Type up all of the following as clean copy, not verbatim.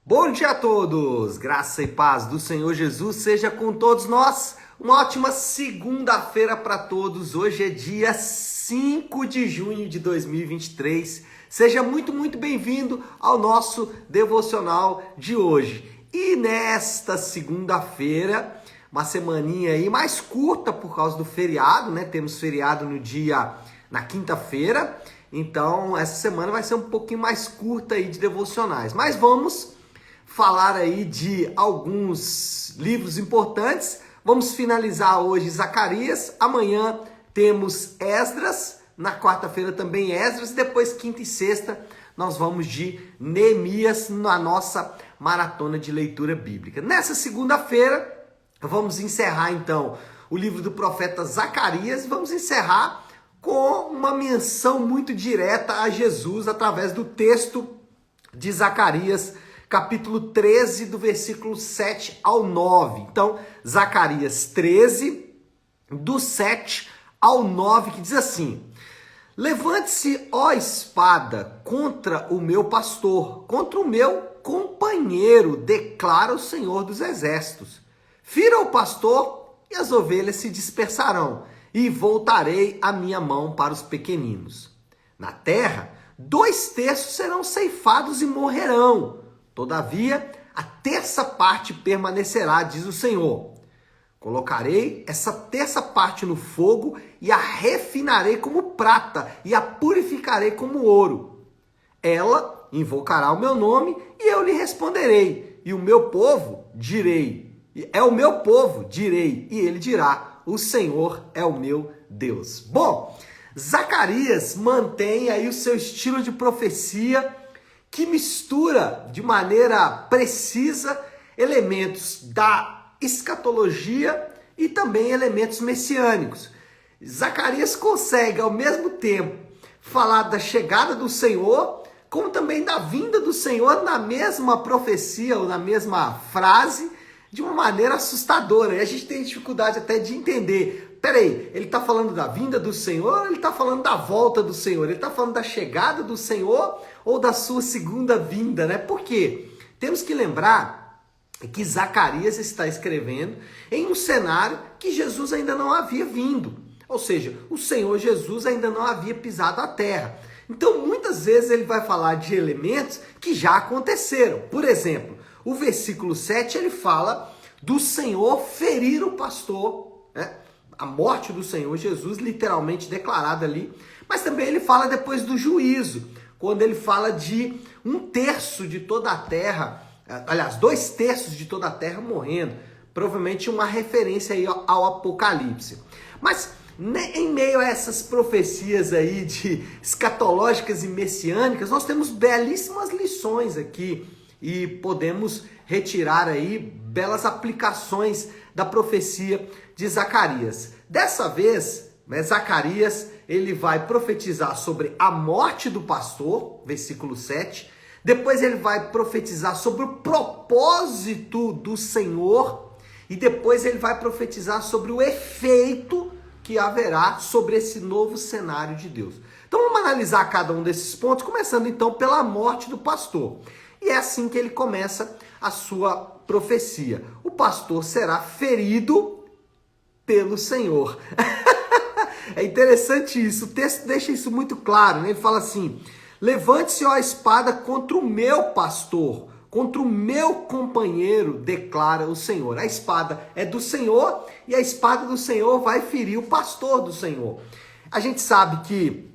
Bom dia a todos! Graça e paz do Senhor Jesus seja com todos nós. Uma ótima segunda-feira para todos. Hoje é dia 5 de junho de 2023. Seja muito bem-vindo ao nosso devocional de hoje. E nesta segunda-feira, uma semaninha aí mais curta por causa do feriado, né? Temos feriado na quinta-feira. Então, essa semana vai ser um pouquinho mais curta aí de devocionais. Mas vamos falar aí de alguns livros importantes. Vamos finalizar hoje Zacarias, amanhã temos Esdras, na quarta-feira também Esdras, e depois quinta e sexta nós vamos de Neemias na nossa maratona de leitura bíblica. Nessa segunda-feira vamos encerrar então o livro do profeta Zacarias, vamos encerrar com uma menção muito direta a Jesus através do texto de Zacarias, capítulo 13, do versículo 7 ao 9. Então, Zacarias 13, do 7 ao 9, que diz assim: Levante-se, ó espada, contra o meu pastor, contra o meu companheiro, declara o Senhor dos Exércitos. Fira o pastor e as ovelhas se dispersarão, e voltarei a minha mão para os pequeninos. Na terra, 2/3 serão ceifados e morrerão. Todavia, a terça parte permanecerá, diz o Senhor. Colocarei essa terça parte no fogo e a refinarei como prata e a purificarei como ouro. Ela invocará o meu nome e eu lhe responderei. E o meu povo direi. É o meu povo, direi. E ele dirá, o Senhor é o meu Deus. Bom, Zacarias mantém aí o seu estilo de profecia que mistura de maneira precisa elementos da escatologia e também elementos messiânicos. Zacarias consegue ao mesmo tempo falar da chegada do Senhor, como também da vinda do Senhor na mesma profecia ou na mesma frase, de uma maneira assustadora. E a gente tem dificuldade até de entender. Peraí, ele está falando da vinda do Senhor ou ele está falando da volta do Senhor? Ele está falando da chegada do Senhor ou da sua segunda vinda, né? Por quê? Temos que lembrar que Zacarias está escrevendo em um cenário que Jesus ainda não havia vindo. Ou seja, o Senhor Jesus ainda não havia pisado a terra. Então, muitas vezes ele vai falar de elementos que já aconteceram. Por exemplo, o versículo 7, ele fala do Senhor ferir o pastor, né? A morte do Senhor Jesus, literalmente declarada ali. Mas também ele fala depois do juízo, quando ele fala de 1/3 de toda a terra, aliás, 2/3 de toda a terra morrendo. Provavelmente uma referência aí ao Apocalipse. Mas em meio a essas profecias aí de escatológicas e messiânicas, nós temos belíssimas lições aqui e podemos retirar aí belas aplicações da profecia de Zacarias. Dessa vez, Zacarias, ele vai profetizar sobre a morte do pastor, versículo 7. Depois ele vai profetizar sobre o propósito do Senhor. E depois ele vai profetizar sobre o efeito que haverá sobre esse novo cenário de Deus. Então vamos analisar cada um desses pontos, começando então pela morte do pastor. E é assim que ele começa a sua profecia. O pastor será ferido pelo Senhor. É interessante isso. O texto deixa isso muito claro, né? Ele fala assim: levante-se, ó espada, contra o meu pastor, contra o meu companheiro, declara o Senhor. A espada é do Senhor e a espada do Senhor vai ferir o pastor do Senhor. A gente sabe que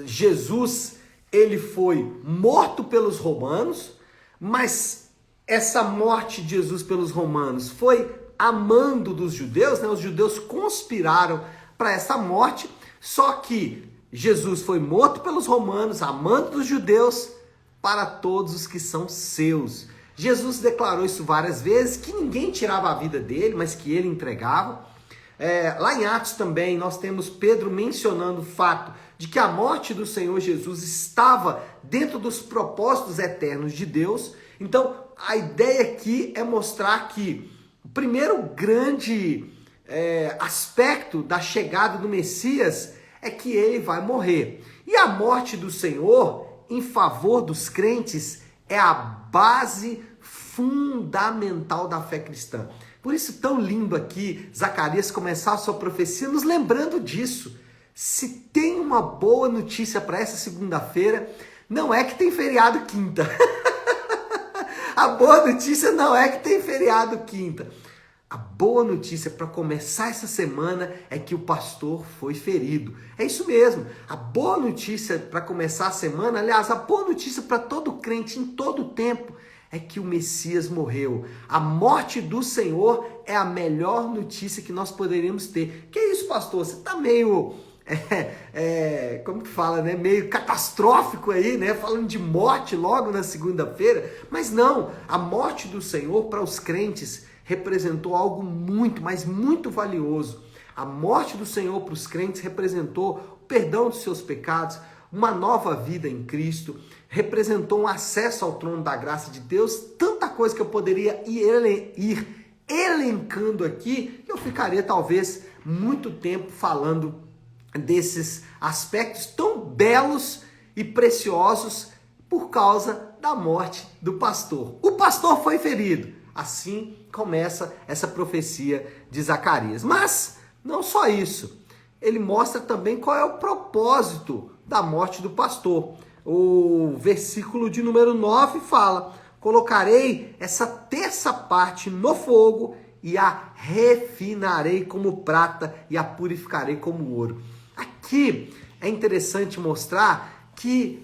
Jesus, ele foi morto pelos romanos, mas essa morte de Jesus pelos romanos foi a mando dos judeus, né? Os judeus conspiraram para essa morte, só que Jesus foi morto pelos romanos, a mando dos judeus, para todos os que são seus. Jesus declarou isso várias vezes, que ninguém tirava a vida dele, mas que ele entregava. Lá em Atos também nós temos Pedro mencionando o fato de que a morte do Senhor Jesus estava dentro dos propósitos eternos de Deus. Então a ideia aqui é mostrar que o primeiro grande aspecto da chegada do Messias é que ele vai morrer. E a morte do Senhor em favor dos crentes é a base fundamental da fé cristã. Por isso tão lindo aqui Zacarias começar a sua profecia nos lembrando disso. Se tem uma boa notícia para essa segunda-feira, não é que tem feriado quinta. A boa notícia não é que tem feriado quinta. A boa notícia para começar essa semana é que o pastor foi ferido. É isso mesmo. A boa notícia para começar a semana, aliás, a boa notícia para todo crente em todo tempo é que o Messias morreu. A morte do Senhor é a melhor notícia que nós poderíamos ter. Que isso, pastor? Você está meio... como que fala, né? Meio catastrófico aí, né? Falando de morte logo na segunda-feira. Mas não, a morte do Senhor para os crentes representou algo muito, mas muito valioso. A morte do Senhor para os crentes representou o perdão dos seus pecados, uma nova vida em Cristo, representou um acesso ao trono da graça de Deus, tanta coisa que eu poderia ir elencando aqui, que eu ficaria talvez muito tempo falando desses aspectos tão belos e preciosos por causa da morte do pastor. O pastor foi ferido. Assim começa essa profecia de Zacarias. Mas não só isso. Ele mostra também qual é o propósito da morte do pastor. O versículo de número 9 fala: colocarei essa terça parte no fogo e a refinarei como prata e a purificarei como ouro. Aqui é interessante mostrar que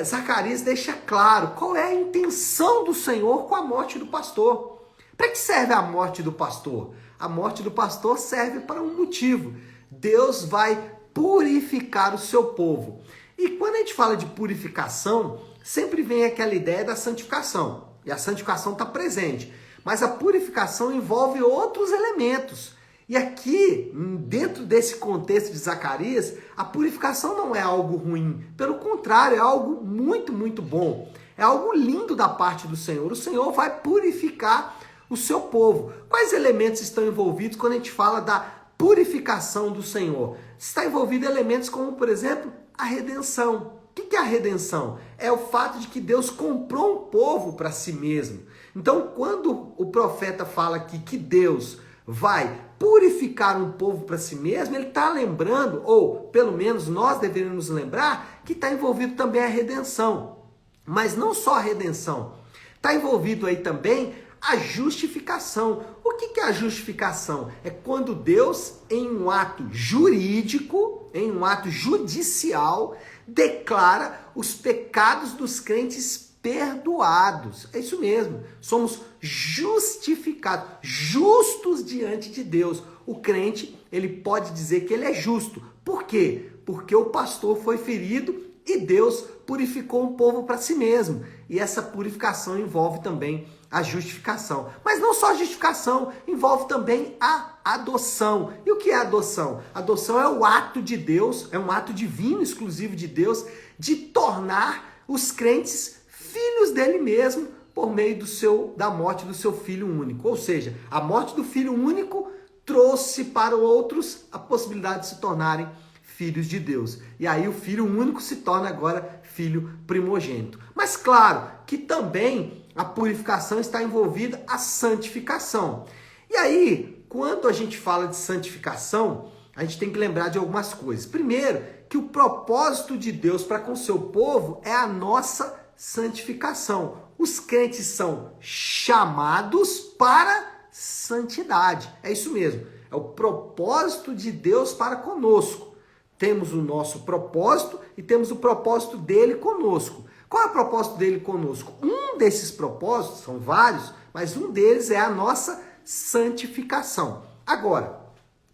Zacarias deixa claro qual é a intenção do Senhor com a morte do pastor. Para que serve a morte do pastor? A morte do pastor serve para um motivo. Deus vai purificar o seu povo. E quando a gente fala de purificação, sempre vem aquela ideia da santificação. E a santificação está presente. Mas a purificação envolve outros elementos. E aqui, dentro desse contexto de Zacarias, a purificação não é algo ruim. Pelo contrário, é algo muito, muito bom. É algo lindo da parte do Senhor. O Senhor vai purificar o seu povo. Quais elementos estão envolvidos quando a gente fala da purificação do Senhor? Está envolvido elementos como, por exemplo, a redenção. O que é a redenção? É o fato de que Deus comprou um povo para si mesmo. Então, quando o profeta fala aqui que Deus vai purificar um povo para si mesmo, ele está lembrando, ou pelo menos nós deveríamos lembrar, que está envolvido também a redenção. Mas não só a redenção, está envolvido aí também a justificação. O que é a justificação? É quando Deus, em um ato jurídico, em um ato judicial, declara os pecados dos crentes perdoados. É isso mesmo. Somos justificados, justos diante de Deus. O crente, ele pode dizer que ele é justo. Por quê? Porque o pastor foi ferido e Deus purificou um povo para si mesmo. E essa purificação envolve também a justificação. Mas não só a justificação, envolve também a adoção. E o que é a adoção? A adoção é o ato de Deus, é um ato divino, exclusivo de Deus, de tornar os crentes filhos dele mesmo por meio da morte do seu filho único. Ou seja, a morte do filho único trouxe para outros a possibilidade de se tornarem filhos de Deus. E aí o filho único se torna agora filho primogênito. Mas claro que também a purificação está envolvida a santificação. E aí, quando a gente fala de santificação, a gente tem que lembrar de algumas coisas. Primeiro, que o propósito de Deus para com o seu povo é a nossa santificação. Os crentes são chamados para santidade. É isso mesmo. É o propósito de Deus para conosco. Temos o nosso propósito e temos o propósito dele conosco. Qual é o propósito dele conosco? Um desses propósitos, são vários, mas um deles é a nossa santificação. Agora,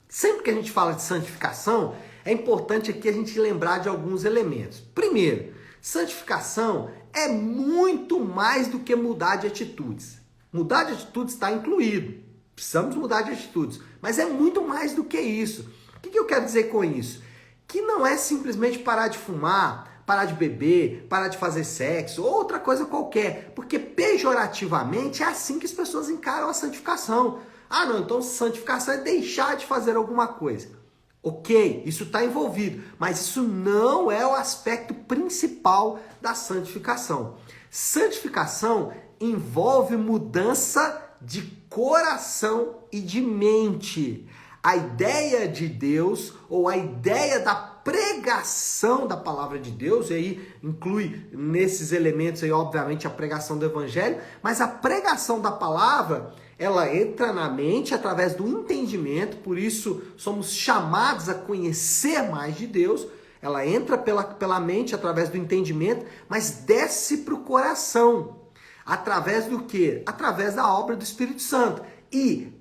sempre que a gente fala de santificação, é importante aqui a gente lembrar de alguns elementos. Primeiro, santificação é muito mais do que mudar de atitudes. Mudar de atitudes está incluído. Precisamos mudar de atitudes. Mas é muito mais do que isso. O que eu quero dizer com isso? Que não é simplesmente parar de fumar, parar de beber, parar de fazer sexo ou outra coisa qualquer. Porque pejorativamente é assim que as pessoas encaram a santificação. Ah, não, então santificação é deixar de fazer alguma coisa. Ok, isso está envolvido, mas isso não é o aspecto principal da santificação. Santificação envolve mudança de coração e de mente. A ideia de Deus, ou a ideia da pregação da palavra de Deus, e aí inclui nesses elementos aí, obviamente, a pregação do evangelho, mas a pregação da palavra, ela entra na mente através do entendimento, por isso somos chamados a conhecer mais de Deus. Ela entra pela mente através do entendimento, mas desce para o coração. Através do quê? Através da obra do Espírito Santo. E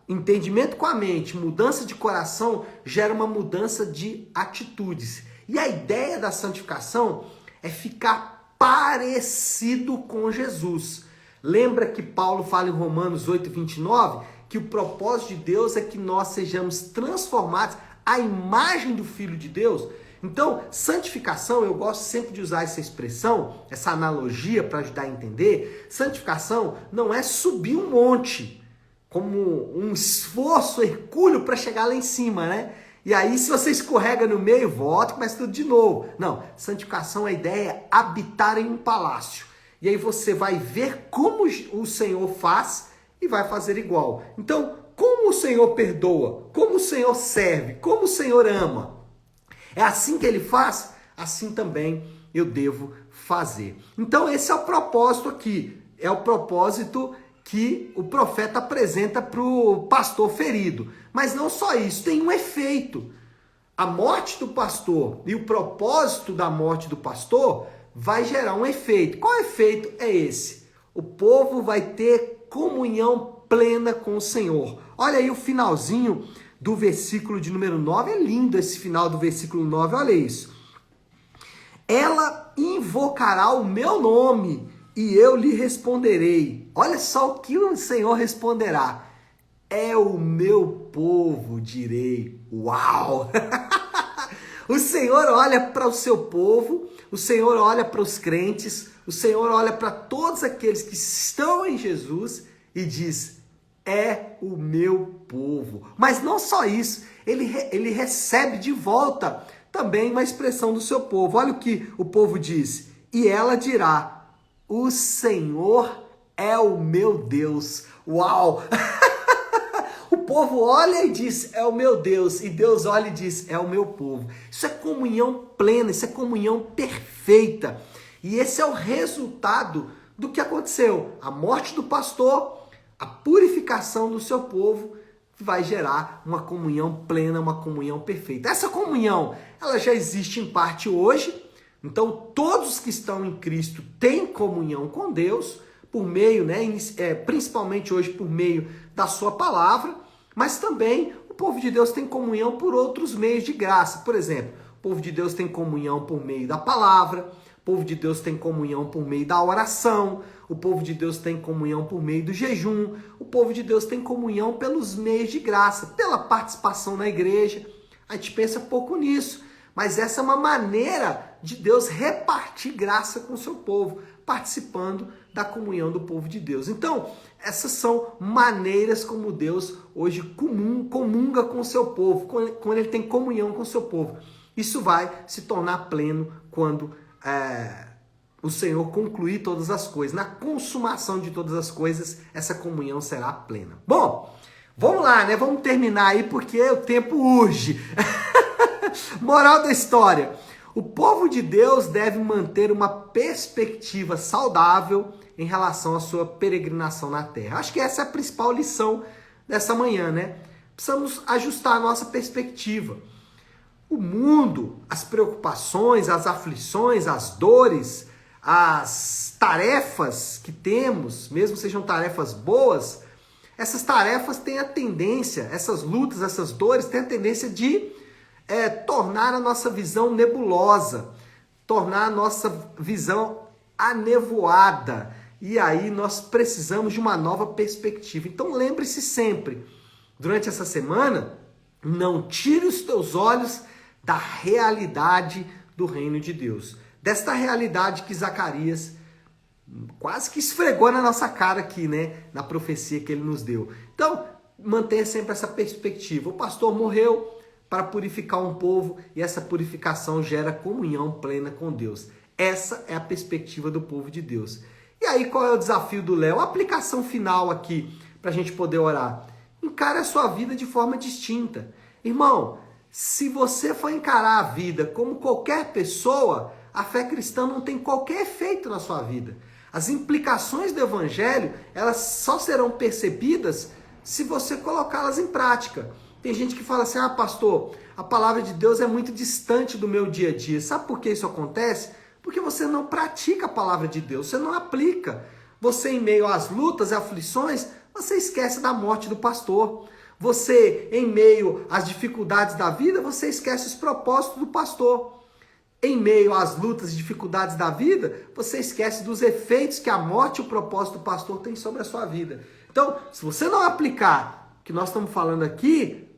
entendimento com a mente, mudança de coração, gera uma mudança de atitudes. E a ideia da santificação é ficar parecido com Jesus. Lembra que Paulo fala em Romanos 8:29 que o propósito de Deus é que nós sejamos transformados à imagem do Filho de Deus? Então, santificação, eu gosto sempre de usar essa expressão, essa analogia para ajudar a entender. Santificação não é subir um monte, como um esforço hercúleo para chegar lá em cima, né? E aí, se você escorrega no meio, volta e começa tudo de novo. Não, santificação, a ideia é habitar em um palácio. E aí você vai ver como o Senhor faz e vai fazer igual. Então, como o Senhor perdoa, como o Senhor serve, como o Senhor ama. É assim que ele faz, assim também eu devo fazer. Então esse é o propósito aqui, é o propósito que o profeta apresenta para o pastor ferido. Mas não só isso, tem um efeito. A morte do pastor e o propósito da morte do pastor vai gerar um efeito. Qual efeito é esse? O povo vai ter comunhão plena com o Senhor. Olha aí o finalzinho do versículo de número 9, é lindo esse final do versículo 9, olha isso. Ela invocará o meu nome e eu lhe responderei. Olha só o que o Senhor responderá. É o meu povo, direi. Uau! O Senhor olha para o seu povo, o Senhor olha para os crentes, o Senhor olha para todos aqueles que estão em Jesus e diz: é o meu povo. Mas não só isso, ele recebe de volta também uma expressão do seu povo. Olha o que o povo diz. E ela dirá: o Senhor é o meu Deus. Uau! O povo olha e diz: é o meu Deus. E Deus olha e diz: é o meu povo. Isso é comunhão plena, isso é comunhão perfeita. E esse é o resultado do que aconteceu. A morte do pastor, a purificação do seu povo vai gerar uma comunhão plena, uma comunhão perfeita. Essa comunhão, ela já existe em parte hoje. Então, todos que estão em Cristo têm comunhão com Deus, por meio, principalmente hoje por meio da sua palavra, mas também o povo de Deus tem comunhão por outros meios de graça. Por exemplo, o povo de Deus tem comunhão por meio da palavra, o povo de Deus tem comunhão por meio da oração, o povo de Deus tem comunhão por meio do jejum, o povo de Deus tem comunhão pelos meios de graça, pela participação na igreja. A gente pensa pouco nisso, mas essa é uma maneira de Deus repartir graça com o seu povo, participando da comunhão do povo de Deus. Então, essas são maneiras como Deus hoje comunga com o seu povo, quando ele tem comunhão com o seu povo. Isso vai se tornar pleno quando o Senhor concluir todas as coisas. Na consumação de todas as coisas, essa comunhão será plena. Bom, vamos lá, né? Vamos terminar aí porque o tempo urge. Moral da história. O povo de Deus deve manter uma perspectiva saudável em relação à sua peregrinação na terra. Acho que essa é a principal lição dessa manhã, né? Precisamos ajustar a nossa perspectiva. O mundo, as preocupações, as aflições, as dores, as tarefas que temos, mesmo sejam tarefas boas, essas tarefas têm a tendência, essas lutas, essas dores têm a tendência de tornar a nossa visão nebulosa, tornar a nossa visão anevoada. E aí nós precisamos de uma nova perspectiva. Então lembre-se sempre, durante essa semana, não tire os teus olhos da realidade do reino de Deus. Desta realidade que Zacarias quase que esfregou na nossa cara aqui, né? Na profecia que ele nos deu. Então, mantenha sempre essa perspectiva. O pastor morreu para purificar um povo e essa purificação gera comunhão plena com Deus. Essa é a perspectiva do povo de Deus. E aí, qual é o desafio do Léo? A aplicação final aqui, para a gente poder orar. Encare a sua vida de forma distinta. Irmão, se você for encarar a vida como qualquer pessoa, a fé cristã não tem qualquer efeito na sua vida. As implicações do evangelho, elas só serão percebidas se você colocá-las em prática. Tem gente que fala assim, pastor, a palavra de Deus é muito distante do meu dia a dia. Sabe por que isso acontece? Porque você não pratica a palavra de Deus, você não aplica. Você, em meio às lutas e aflições, você esquece da morte do pastor. Você, em meio às dificuldades da vida, você esquece os propósitos do pastor. Em meio às lutas e dificuldades da vida, você esquece dos efeitos que a morte e o propósito do pastor tem sobre a sua vida. Então, se você não aplicar o que nós estamos falando aqui,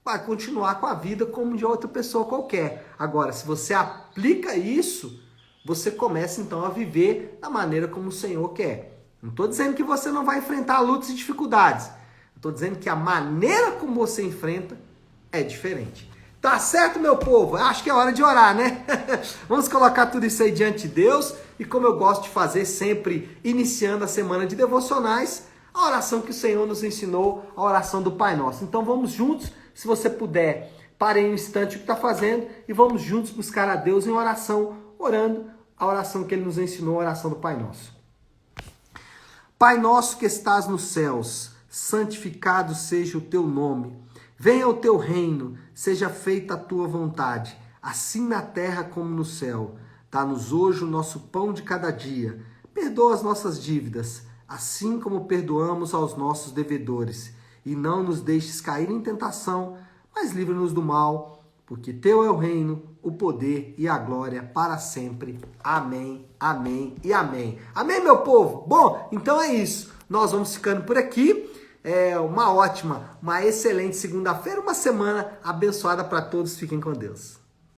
vai continuar com a vida como de outra pessoa qualquer. Agora, se você aplica isso, você começa então a viver da maneira como o Senhor quer. Não estou dizendo que você não vai enfrentar lutas e dificuldades. Estou dizendo que a maneira como você enfrenta é diferente. Tá certo, meu povo? Acho que é hora de orar, né? Vamos colocar tudo isso aí diante de Deus. E como eu gosto de fazer sempre, iniciando a semana de devocionais, a oração que o Senhor nos ensinou, a oração do Pai Nosso. Então vamos juntos, se você puder, pare um instante o que está fazendo e vamos juntos buscar a Deus em oração, orando a oração que Ele nos ensinou, a oração do Pai Nosso. Pai nosso que estás nos céus, santificado seja o teu nome. Venha o teu reino, seja feita a tua vontade, assim na terra como no céu. Dá-nos hoje o nosso pão de cada dia. Perdoa as nossas dívidas, assim como perdoamos aos nossos devedores. E não nos deixes cair em tentação, mas livra-nos do mal, porque teu é o reino, o poder e a glória para sempre. Amém, amém e amém. Amém, meu povo? Bom, então é isso. Nós vamos ficando por aqui. Uma excelente segunda-feira, uma semana abençoada para todos. Fiquem com Deus.